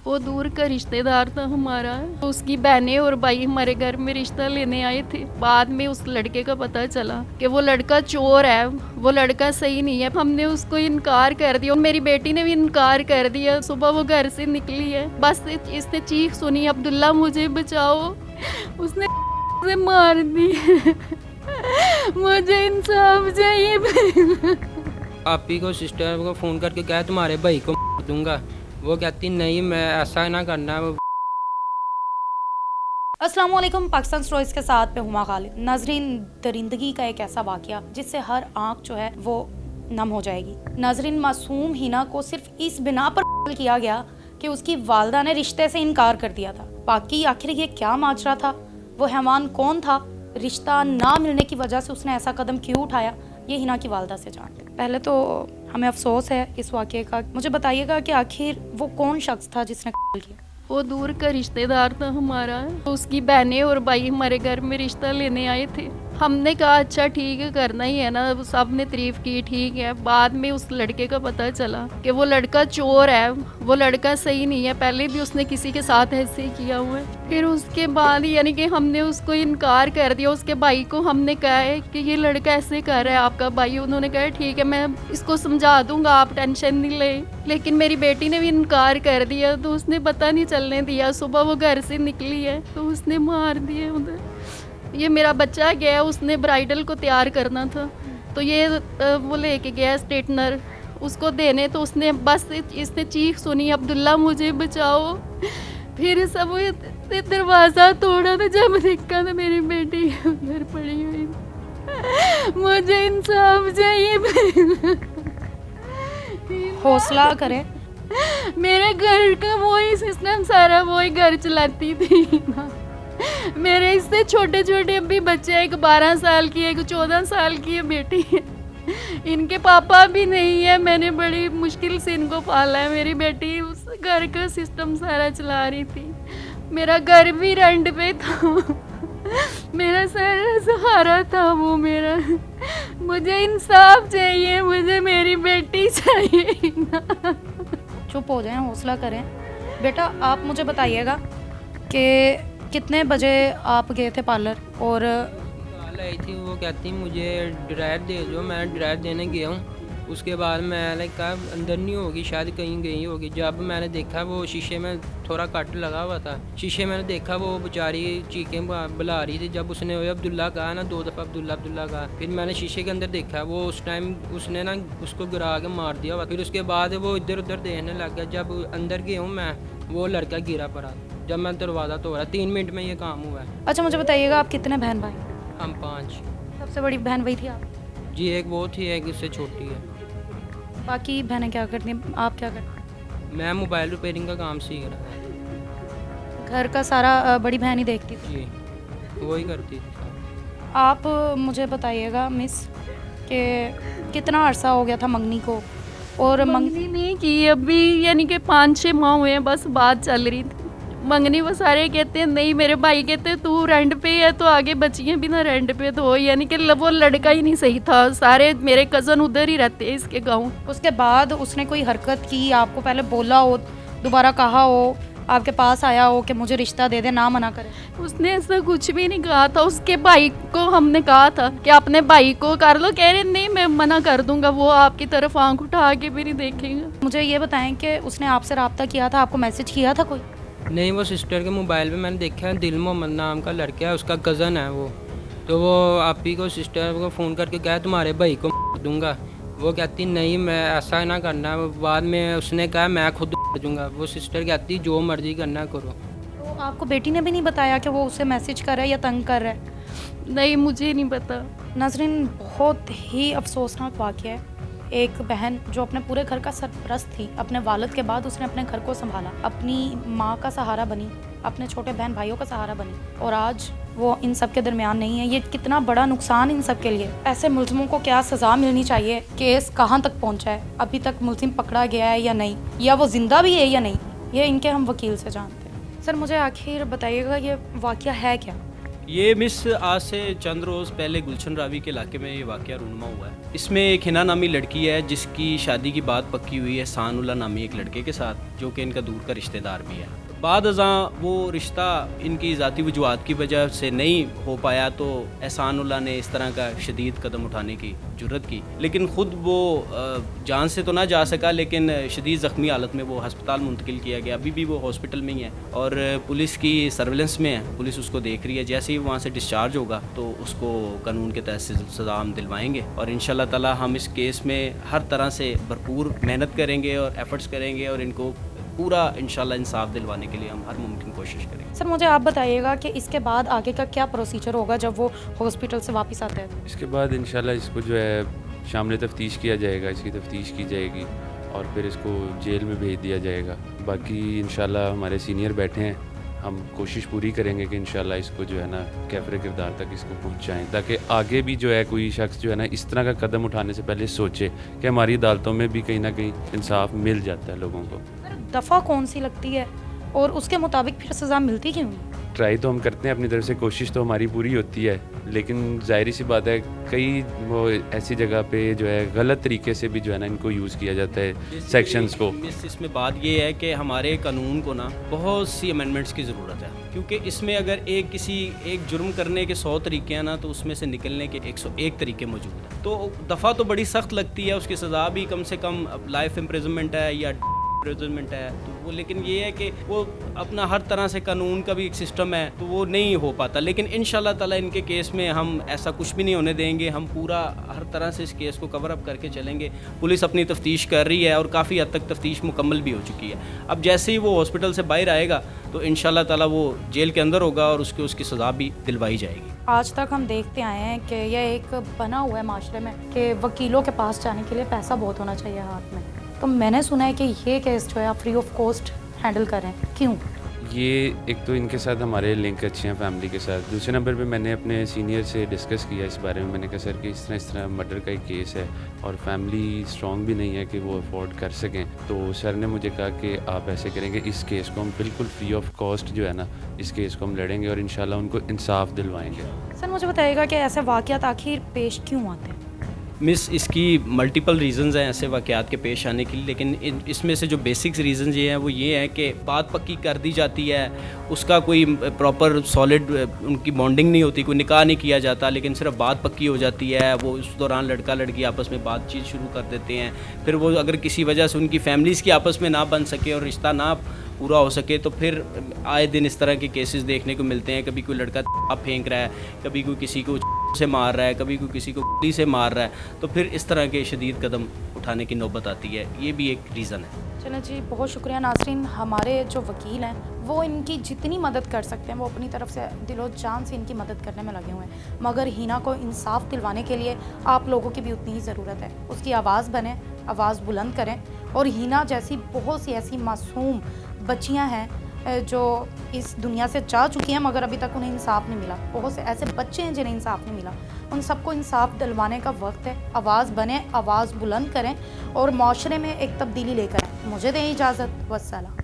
वो दूर का रिश्तेदार था हमारा। उसकी बहनें और भाई हमारे घर में रिश्ता लेने आए थे। बाद में उस लड़के का पता चला कि वो लड़का चोर है, वो लड़का सही नहीं है। हमने उसको इनकार कर दिया, मेरी बेटी ने भी इनकार कर दिया। सुबह वो घर से निकली है, बस इसने चीख सुनी, अब्दुल्ला मुझे बचाओ। उसने से मार दी। मुझे इंसाफ चाहिए। आप ही को सिस्टर को फ़ोन करके कहा तुम्हारे भाई को मार दूंगा। वो कहती नहीं, मैं ऐसा ना करना। अस्सलाम वालेकुम। पाकिस्तान स्टोरीज के साथ मैं हुमा खालिद। नाजरीन, दरिंदगी का एक ऐसा वाकया जिससे हर आंख जो है वो नम हो जाएगी। नाजरीन, मासूम हिना को सिर्फ इस बिना पर किया गया कि उसकी वालदा ने रिश्ते से इनकार कर दिया था। बाकी आखिर ये क्या माजरा था, वो हैवान कौन था, रिश्ता ना मिलने की वजह से उसने ऐसा कदम क्यों उठाया, ये हिना की वालदा से जानते हैं। पहले तो हमें अफसोस है इस वाकये का। मुझे बताइएगा कि आखिर वो कौन शख्स था जिसने किया। वो दूर का रिश्तेदार था हमारा। उसकी बहनें और भाई हमारे घर में रिश्ता लेने आए थे। हमने कहा अच्छा ठीक है, करना ही है ना। सब ने तारीफ की, ठीक है। बाद में उस लड़के का पता चला कि वो लड़का चोर है, वो लड़का सही नहीं है। पहले भी उसने किसी के साथ ऐसे ही किया हुआ है। फिर उसके बाद यानी कि हमने उसको इनकार कर दिया। उसके भाई को हमने कहा है कि ये लड़का ऐसे कर रहा है आपका भाई। उन्होंने कहा ठीक है, मैं इसको समझा दूंगा, आप टेंशन नहीं ले। लेकिन मेरी बेटी ने भी इनकार कर दिया, तो उसने पता नहीं चलने दिया। सुबह वो घर से निकली है तो उसने मार दिए उधर। ये मेरा बच्चा गया, उसने ब्राइडल को तैयार करना था, तो ये वो लेके गया स्ट्रेटनर उसको देने। तो उसने बस इसने चीख सुनी, अब्दुल्ला मुझे बचाओ। फिर सब दरवाज़ा तोड़ा था। जब देखा तो मेरी बेटी उधर पड़ी हुई। मुझे इंसाफ चाहिए। हौसला करें। मेरे घर का वही सिस्टम सारा, वही घर चलाती थी ना। मेरे इससे छोटे छोटे अभी बच्चे, एक 12 साल की, एक 14 साल की है बेटी है। इनके पापा भी नहीं है, मैंने बड़ी मुश्किल से इनको पाला है। मेरी बेटी उस घर का सिस्टम सारा चला रही थी। मेरा घर भी रेंट पे था। मेरा सारा सहारा था वो मेरा। मुझे इंसाफ चाहिए, मुझे मेरी बेटी चाहिए ना। चुप हो जाएं, हौसला करें। बेटा, आप मुझे बताइएगा कि कितने बजे आप गए थे पार्लर? और कॉल आई थी, वो कहती मुझे ड्रायर दे दो। मैं ड्रायर देने गया हूँ। उसके बाद मैंने कहा अंदर नहीं होगी, शायद कहीं गई होगी। जब मैंने देखा वो शीशे में थोड़ा कट लगा हुआ था, शीशे मैंने देखा वो बेचारी चीखें बुला रही थी। जब उसने अब्दुल्ला कहा ना 2 दफ़ा अब्दुल्ला अब्दुल्ला कहा, फिर मैंने शीशे के अंदर देखा वो उस टाइम उसने ना उसको गिरा के मार दिया हुआ। फिर उसके बाद वो इधर उधर देखने लग गया। जब अंदर गया हूँ मैं, वो लड़का गिरा पड़ा। जब मैं दरवाज़ा तोड़ा, 3 मिनट में ये काम हुआ है। अच्छा, मुझे बताइएगा आप कितने बहन भाई? हम 5। सबसे बड़ी बहन वही थी आप? जी, एक वो थी, एक इससे छोटी है। बाकी बहनें क्या करती हैं, आप क्या करते हैं? मैं मोबाइल रिपेयरिंग का काम सीख रहा था। घर का सारा बड़ी बहन ही देखती थी? जी, वही करती थी। आप मुझे बताइएगा मिस कि कितना अरसा हो गया था मंगनी को? और मंगनी नहीं की अभी, यानी कि 5-6 माह हुए हैं, बस बात चल रही थी। मंगनी वो सारे कहते हैं नहीं, मेरे भाई कहते हैं तू रेंट पे है तो आगे बचिए भी ना रेंट पे, तो यानी कि वो लड़का ही नहीं सही था। सारे मेरे कज़न उधर ही रहते हैं इसके गाँव। उसके बाद उसने कोई हरकत की, आपको पहले बोला हो, दोबारा कहा हो, आपके पास आया हो कि मुझे रिश्ता दे दे, ना मना करे? उसने ऐसा कुछ भी नहीं कहा था। उसके भाई को हमने कहा था कि अपने भाई को कर लो, कह रहे नहीं मैं मना कर दूंगा, वो आपकी तरफ आंख उठा के भी नहीं देखेगा। मुझे ये बताएं कि उसने आपसे रब्ता किया था, आपको मैसेज किया था कोई? नहीं, वो सिस्टर के मोबाइल पे मैंने देखा है, दिल मोहम्मद नाम का लड़का है, उसका कज़न है वो। तो वो आप ही को सिस्टर को फ़ोन करके कहा तुम्हारे भाई को मार दूंगा। वो कहती नहीं, मैं ऐसा ना करना। बाद में उसने कहा मैं खुद मार दूंगा। वो सिस्टर कहती जो मर्जी करना करो। तो आपको बेटी ने भी नहीं बताया कि वो उसे मैसेज कर रहा है या तंग कर रहा है? नहीं, मुझे नहीं पता। नाज़रीन, बहुत ही अफसोसनाक वाक़या है। एक बहन जो अपने पूरे घर का सरपरस्त थी, अपने वालिद के बाद उसने अपने घर को संभाला, अपनी माँ का सहारा बनी, अपने छोटे बहन भाइयों का सहारा बनी, और आज वो इन सब के दरमियान नहीं है। ये कितना बड़ा नुकसान इन सब के लिए। ऐसे मुल्ज़िमों को क्या सज़ा मिलनी चाहिए? केस कहाँ तक पहुँचा है? अभी तक मुल्ज़िम पकड़ा गया है या नहीं, या वो ज़िंदा भी है या नहीं, ये इनके हम वकील से जानते हैं। सर, मुझे आखिर बताइएगा ये वाक़या है क्या? ये मिस आज से चंद रोज़ पहले गुलशन रावी के इलाके में ये वाक़या रूनमा हुआ है। इसमें एक हिना नामी लड़की है जिसकी शादी की बात पक्की हुई है सानुल्लाह नामी एक लड़के के साथ, जो कि इनका दूर का रिश्तेदार भी है। बाद अज़ां वो रिश्ता इनकी ज़ाती वजूहात की वजह से नहीं हो पाया तो एहसानुल्लाह ने इस तरह का शदीद कदम उठाने की जुर्रत की, लेकिन ख़ुद वो जान से तो ना जा सका, लेकिन शदीद ज़ख्मी हालत में वो हस्पताल मुंतकिल किया गया। अभी भी वो हॉस्पिटल में ही है और पुलिस की सर्विलेंस में है, पुलिस उसको देख रही है। जैसे ही वहाँ से डिस्चार्ज होगा तो उसको कानून के तहत सज़ा हम दिलवाएंगे और इंशाल्लाह ताला हम इस केस में हर तरह से भरपूर मेहनत करेंगे और एफ़र्ट्स करेंगे और इनको पूरा इंशाल्लाह इंसाफ दिलवाने के लिए हम हर मुमकिन कोशिश करेंगे। सर मुझे आप बताइएगा कि इसके बाद आगे का क्या प्रोसीजर होगा जब वो हॉस्पिटल से वापस आता है? इसके बाद इंशाल्लाह इसको जो है शामिल तफ्तीश किया जाएगा, इसकी तफ्तीश की जाएगी और फिर इसको जेल में भेज दिया जाएगा। बाकी इंशाल्लाह हमारे सीनियर बैठे हैं, हम कोशिश पूरी करेंगे कि इंशाल्लाह इसको जो है ना कैफरे किरदार तक इसको पहुंचाएं, ताकि आगे भी जो है कोई शख्स जो है ना इस तरह का कदम उठाने से पहले सोचे कि हमारी अदालतों में भी कहीं ना कहीं इंसाफ मिल जाता है लोगों को। दफ़ा कौन सी लगती है और उसके मुताबिक फिर सज़ा मिलती क्यों? ट्राई तो हम करते हैं अपनी तरफ से, कोशिश तो हमारी पूरी होती है, लेकिन ज़ाहिर सी बात है कई वो ऐसी जगह पे जो है गलत तरीके से भी जो है ना इनको यूज़ किया जाता है सेक्शंस को। इसमें बात ये है कि हमारे कानून को ना बहुत सी अमेंडमेंट्स की ज़रूरत है, क्योंकि इसमें अगर एक जुर्म करने के 100 तरीके हैं ना तो उसमें से निकलने के 101 तरीके मौजूद हैं। तो दफ़ा तो बड़ी सख्त लगती है, उसकी सज़ा भी कम से कम लाइफ इम्प्रिजनमेंट है या इम्प्रिजनमेंट है, तो वो लेकिन ये है कि वो अपना हर तरह से कानून का भी एक सिस्टम है तो वो नहीं हो पाता। लेकिन इंशाल्लाह ताला इनके केस में हम ऐसा कुछ भी नहीं होने देंगे, हम पूरा हर तरह से इस केस को कवर अप करके चलेंगे। पुलिस अपनी तफ्तीश कर रही है और काफ़ी हद तक तफ्तीश मुकम्मल भी हो चुकी है। अब जैसे ही वो हॉस्पिटल से बाहर आएगा तो इंशाल्लाह ताला वो जेल के अंदर होगा और उसकी सज़ा भी दिलवाई जाएगी। आज तक हम देखते आए हैं कि यह एक बना हुआ है माशरे में कि वकीलों के पास जाने के लिए पैसा बहुत होना चाहिए हाथ में, तो मैंने सुना है कि ये केस जो है आप फ्री ऑफ कॉस्ट हैंडल करें, क्यों? ये एक तो इनके साथ हमारे लिंक अच्छे हैं फैमिली के साथ। दूसरे नंबर पे मैंने अपने सीनियर से डिस्कस किया इस बारे में। मैंने कहा सर कि इस तरह मर्डर का एक केस है और फैमिली स्ट्रॉन्ग भी नहीं है कि वो अफोर्ड कर सकें, तो सर ने मुझे कहा कि आप ऐसे करेंगे, इस केस को हम बिल्कुल फ्री ऑफ कॉस्ट जो है ना इस केस को हम लड़ेंगे और इंशाल्लाह उनको इंसाफ दिलवाएंगे। सर मुझे बताइएगा कि ऐसे वाक़यात आखिर पेश क्यों आते हैं? मिस इसकी मल्टीपल रीज़न्स हैं ऐसे वाक़यात के पेश आने के लिए, लेकिन इसमें से जो बेसिक्स रीज़न्स ये हैं वो ये हैं कि बात पक्की कर दी जाती है, उसका कोई प्रॉपर सॉलिड उनकी बॉन्डिंग नहीं होती, कोई निकाह नहीं किया जाता, लेकिन सिर्फ बात पक्की हो जाती है। वो उस दौरान लड़का लड़की आपस में बातचीत शुरू कर देते हैं, फिर वो अगर किसी वजह से उनकी फैमिलीज़ की आपस में ना बन सके और रिश्ता ना पूरा हो सके तो फिर आए दिन इस तरह के केसेस देखने को मिलते हैं। कभी कोई लड़का फेंक रहा है, कभी कोई किसी को से मार रहा है, कभी कोई किसी को गोली से मार रहा है, तो फिर इस तरह के शदीद कदम उठाने की नौबत आती है। ये भी एक रीज़न है। चलो जी, बहुत शुक्रिया नाज़रीन। हमारे जो वकील हैं वो इनकी जितनी मदद कर सकते हैं वो अपनी तरफ से दिलो जान से इनकी मदद करने में लगे हुए हैं, मगर हिना को इंसाफ दिलवाने के लिए आप लोगों की भी उतनी ही ज़रूरत है। उसकी आवाज़ बने, आवाज़ बुलंद करें और हिना जैसी बहुत सी ऐसी मासूम बच्चियां हैं जो इस दुनिया से जा चुकी हैं मगर अभी तक उन्हें इंसाफ नहीं मिला। बहुत से ऐसे बच्चे हैं जिन्हें इंसाफ नहीं मिला, उन सबको इंसाफ दिलवाने का वक्त है। आवाज़ बने, आवाज़ बुलंद करें और माशरे में एक तब्दीली लेकर आएँ। मुझे दें इजाज़त, वस्सलाम।